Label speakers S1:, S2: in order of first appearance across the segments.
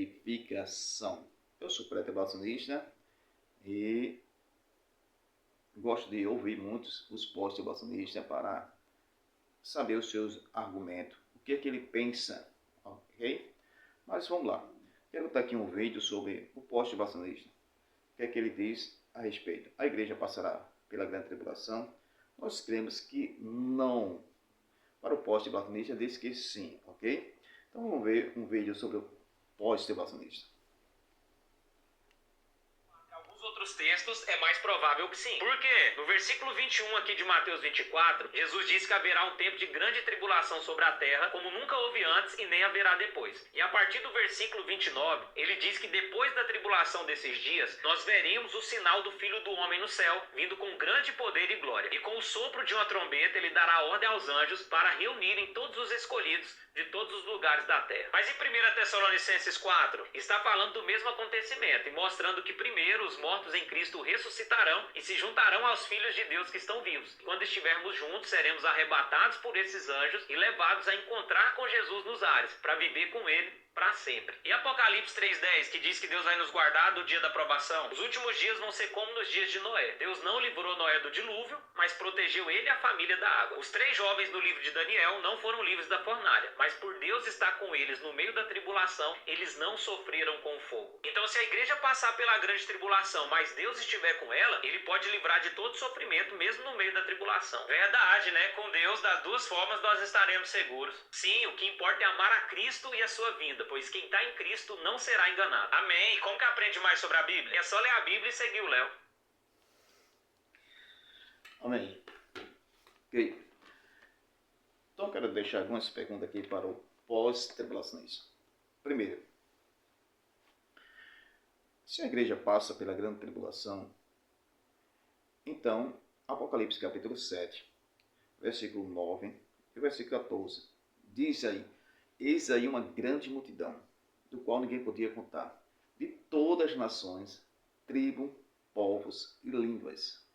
S1: edificação. Eu sou pré-trabalhista e gosto de ouvir muitos os pós-trabalhistas para saber os seus argumentos, o que é que ele pensa, ok? Mas vamos lá. Quero botar aqui um vídeo sobre o pós-trabalhista. O que é que ele diz a respeito? A igreja passará pela grande tribulação? Nós cremos que não. Para o pós-tribulacionista diz que sim, ok? Então vamos ver um vídeo sobre o pós-tribulacionista.
S2: Outros textos é mais provável que sim. Por quê? No versículo 21 aqui de Mateus 24, Jesus diz que haverá um tempo de grande tribulação sobre a terra, como nunca houve antes e nem haverá depois. E a partir do versículo 29, ele diz que depois da tribulação desses dias, nós veremos o sinal do Filho do Homem no céu, vindo com grande poder e glória. E com o sopro de uma trombeta, ele dará ordem aos anjos para reunirem todos os escolhidos de todos os lugares da terra. Mas em 1 Tessalonicenses 4, está falando do mesmo acontecimento e mostrando que primeiro os mortos em Cristo ressuscitarão e se juntarão aos filhos de Deus que estão vivos. Quando estivermos juntos, seremos arrebatados por esses anjos e levados a encontrar com Jesus nos ares, para viver com ele para sempre. E Apocalipse 3:10, que diz que Deus vai nos guardar do dia da provação. Os últimos dias vão ser como nos dias de Noé. Deus não livrou Noé do dilúvio, mas protegeu ele e a família da água. Os 3 jovens do livro de Daniel não foram livres da fornalha, mas por Deus estar com eles no meio da tribulação, eles não sofreram com o fogo. Então, se a igreja passar pela grande tribulação, mas Deus estiver com ela, ele pode livrar de todo sofrimento, mesmo no meio da tribulação. Verdade, né? Com Deus, das duas formas, nós estaremos seguros. Sim, o que importa é amar a Cristo e a sua vinda, pois quem está em Cristo não será enganado. Amém. E como que aprende mais sobre a Bíblia? É só ler a Bíblia e seguir o Léo.
S1: Amém. Ok. Então, quero deixar algumas perguntas aqui para o pós-tribulacionista. Primeiro, se a igreja passa pela grande tribulação, então, Apocalipse capítulo 7, versículo 9 e versículo 14, diz aí: eis aí uma grande multidão, do qual ninguém podia contar, de todas as nações, tribos, povos e línguas,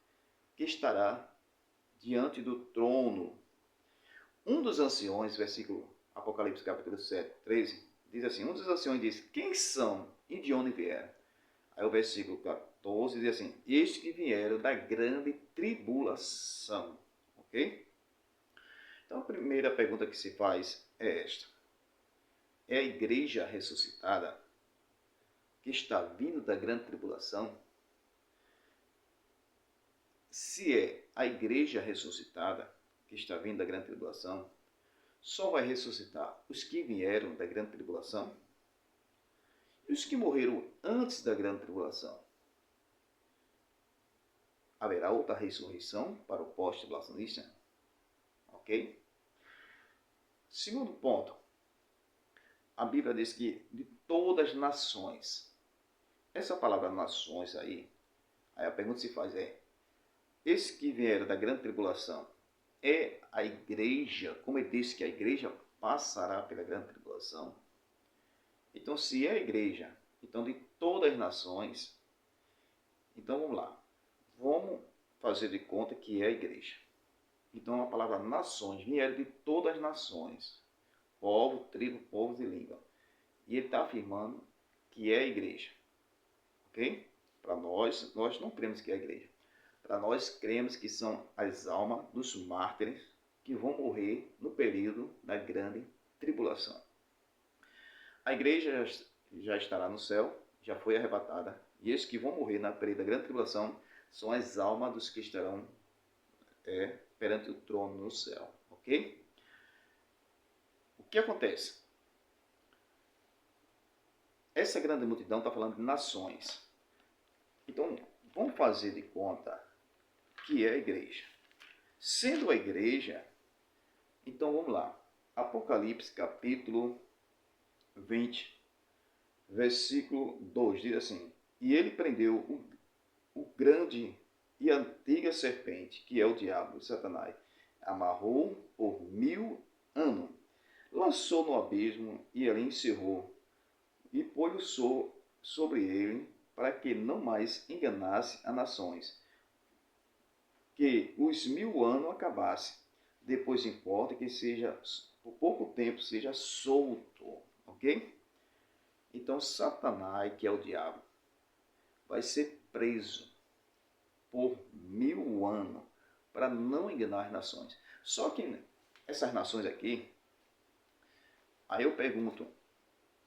S1: que estará diante do trono. Um dos anciões, versículo Apocalipse capítulo 7, 13, diz assim: um dos anciões diz: quem são e de onde vieram? Aí o versículo 14 diz assim: estes que vieram da grande tribulação. Ok? Então a primeira pergunta que se faz é esta: é a igreja ressuscitada que está vindo da grande tribulação? Se é a igreja ressuscitada que está vindo da grande tribulação, só vai ressuscitar os que vieram da grande tribulação? E os que morreram antes da grande tribulação? Haverá outra ressurreição para o pós-tribulacionista? Ok? Segundo ponto, a Bíblia diz que de todas as nações. Essa palavra nações aí a pergunta que se faz é: esses que vieram da grande tribulação é a igreja, como ele disse que a igreja passará pela grande tribulação? Então, se é a igreja, então de todas as nações, então vamos lá, vamos fazer de conta que é a igreja. Então a palavra nações vieram de todas as nações, povo, tribo, povos e língua. E ele está afirmando que é a igreja, ok? Para nós não cremos que é a igreja. Para nós cremos que são as almas dos mártires que vão morrer no período da grande tribulação. A igreja já estará no céu, já foi arrebatada, e esses que vão morrer na período da grande tribulação são as almas dos que estarão perante o trono no céu, ok? O que acontece? Essa grande multidão está falando de nações. Então, vamos fazer de conta que é a igreja. Sendo a igreja, então vamos lá. Apocalipse capítulo 20, versículo 2, diz assim: e ele prendeu o grande e antiga serpente, que é o diabo, Satanás, amarrou por 1000 anos, lançou no abismo e ali encerrou, e pôs-o sobre ele, para que não mais enganasse as nações, que os 1000 anos acabasse. Depois importa que seja, por pouco tempo, seja solto, ok? Então, Satanás, que é o diabo, vai ser preso por 1000 anos para não enganar as nações. Só que essas nações aqui, aí eu pergunto,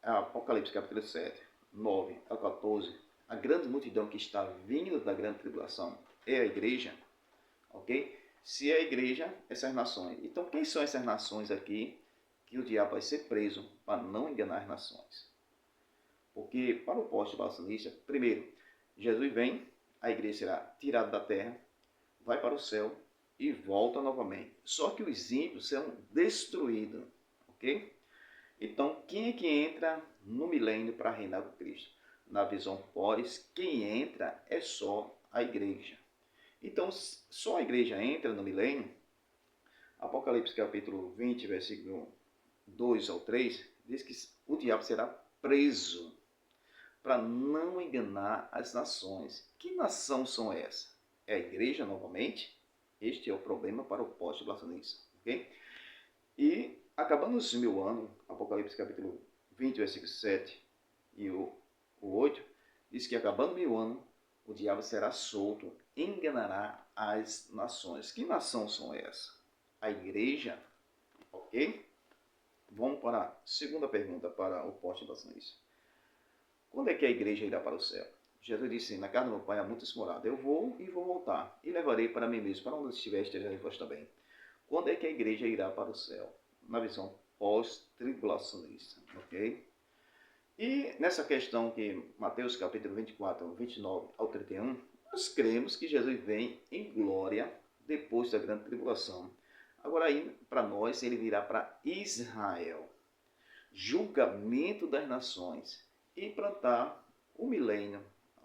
S1: Apocalipse capítulo 7, 9 a 14, a grande multidão que está vindo da grande tribulação é a igreja, ok? Se é a igreja, essas nações. Então, quem são essas nações aqui que o diabo vai ser preso para não enganar as nações? Porque para o pós-tribulacionista, primeiro, Jesus vem, a igreja será tirada da terra, vai para o céu e volta novamente. Só que os ímpios serão destruídos, ok? Então, quem é que entra no milênio para reinar com Cristo? Na visão pós, quem entra é só a igreja. Então, só a igreja entra no milênio. Apocalipse capítulo 20, versículo 2 ao 3, diz que o diabo será preso para não enganar as nações. Que nação são essas? É a igreja novamente? Este é o problema para o pós-tribulacionista, ok? E acabando os 1000 anos, Apocalipse capítulo 20, versículo 7 e o 8, diz que acabando 1000 anos, o diabo será solto, enganará as nações. Que nação são essas? A igreja, ok? Vamos para a segunda pergunta para o pós-tribulacionista. Quando é que a igreja irá para o céu? Jesus disse, na casa do meu pai há muitas moradas. Eu vou e vou voltar, e levarei para mim mesmo, para onde estiver, esteja vós também. Quando é que a igreja irá para o céu? Na visão pós-tribulacionista, ok? E nessa questão que Mateus capítulo 24, 29 ao 31, nós cremos que Jesus vem em glória depois da grande tribulação. Agora aí, para nós, ele virá para Israel, julgamento das nações, e implantar o milênio,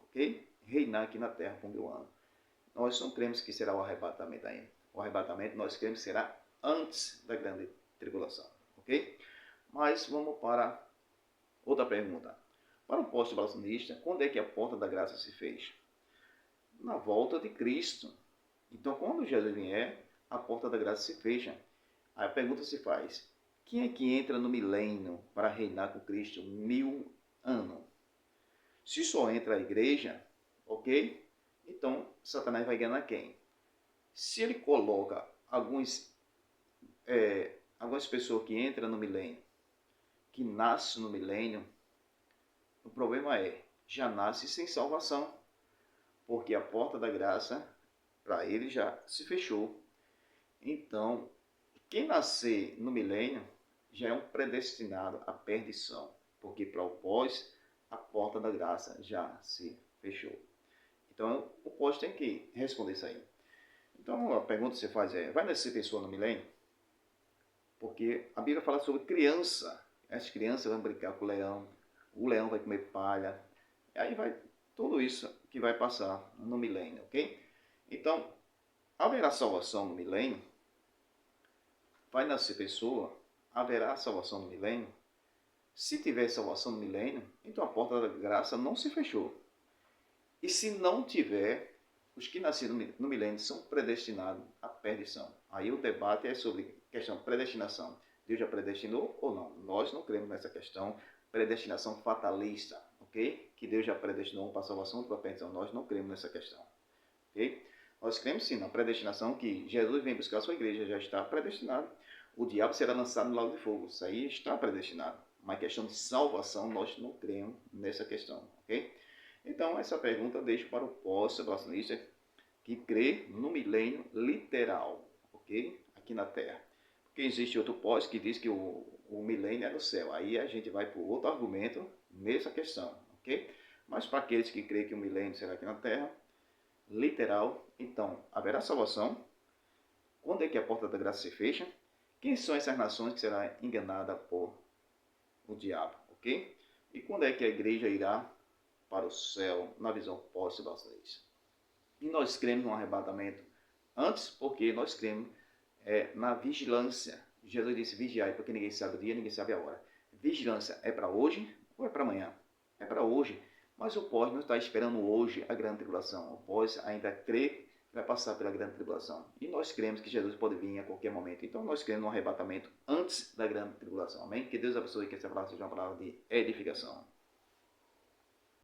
S1: ok? Reinar aqui na terra por 1000 anos. Nós não cremos que será o arrebatamento ainda. O arrebatamento nós cremos que será antes da grande tribulação, ok? Mas vamos para outra pergunta. Para o pós-tribulacionista, quando é que a porta da graça se fecha? Na volta de Cristo. Então, quando Jesus vier, a porta da graça se fecha. Aí a pergunta se faz, quem é que entra no milênio para reinar com Cristo 1000 anos? Se só entra a igreja, ok? Então, Satanás vai enganar quem? Se ele coloca algumas pessoas que entram no milênio, que nascem no milênio, o problema é, já nasce sem salvação, porque a porta da graça, para ele, já se fechou. Então, quem nascer no milênio, já é um predestinado à perdição, porque para o pós, a porta da graça já se fechou. Então, o pós tem que responder isso aí. Então, a pergunta que você faz é, vai nascer pessoa no milênio? Porque a Bíblia fala sobre criança. As crianças vão brincar com o leão vai comer palha. E aí vai tudo isso que vai passar no milênio, ok? Então, haverá salvação no milênio? Vai nascer pessoa? Haverá salvação no milênio? Se tiver salvação no milênio, então a porta da graça não se fechou. E se não tiver, os que nasceram no milênio são predestinados à perdição. Aí o debate é sobre questão de predestinação. Deus já predestinou ou não? Nós não cremos nessa questão, predestinação fatalista, ok? Que Deus já predestinou um para a salvação, outro para a perdição. Nós não cremos nessa questão, ok? Nós cremos sim na predestinação, que Jesus vem buscar a sua igreja, já está predestinado. O diabo será lançado no lago de fogo, isso aí está predestinado. Mas questão de salvação, nós não cremos nessa questão, ok? Então, essa pergunta eu deixo para o pós-tribulacionista que crê no milênio literal, ok? Aqui na Terra. Porque existe outro pós que diz que o milênio é no céu. Aí a gente vai para outro argumento nessa questão, ok? Mas para aqueles que creem que o milênio será aqui na Terra, literal, então, haverá salvação. Quando é que a porta da graça se fecha? Quem são essas nações que serão enganadas por o diabo, ok? E quando é que a igreja irá para o céu, na visão pós-tribulacionista? E nós cremos no arrebatamento antes, porque nós cremos na vigilância. Jesus disse, vigiai, porque ninguém sabe o dia, ninguém sabe a hora. Vigilância é para hoje ou é para amanhã? É para hoje. Mas o pós não está esperando hoje a grande tribulação. O pós ainda crê que vai passar pela grande tribulação. E nós cremos que Jesus pode vir a qualquer momento. Então nós cremos no arrebatamento antes da grande tribulação. Amém? Que Deus abençoe, que essa palavra seja uma palavra de edificação.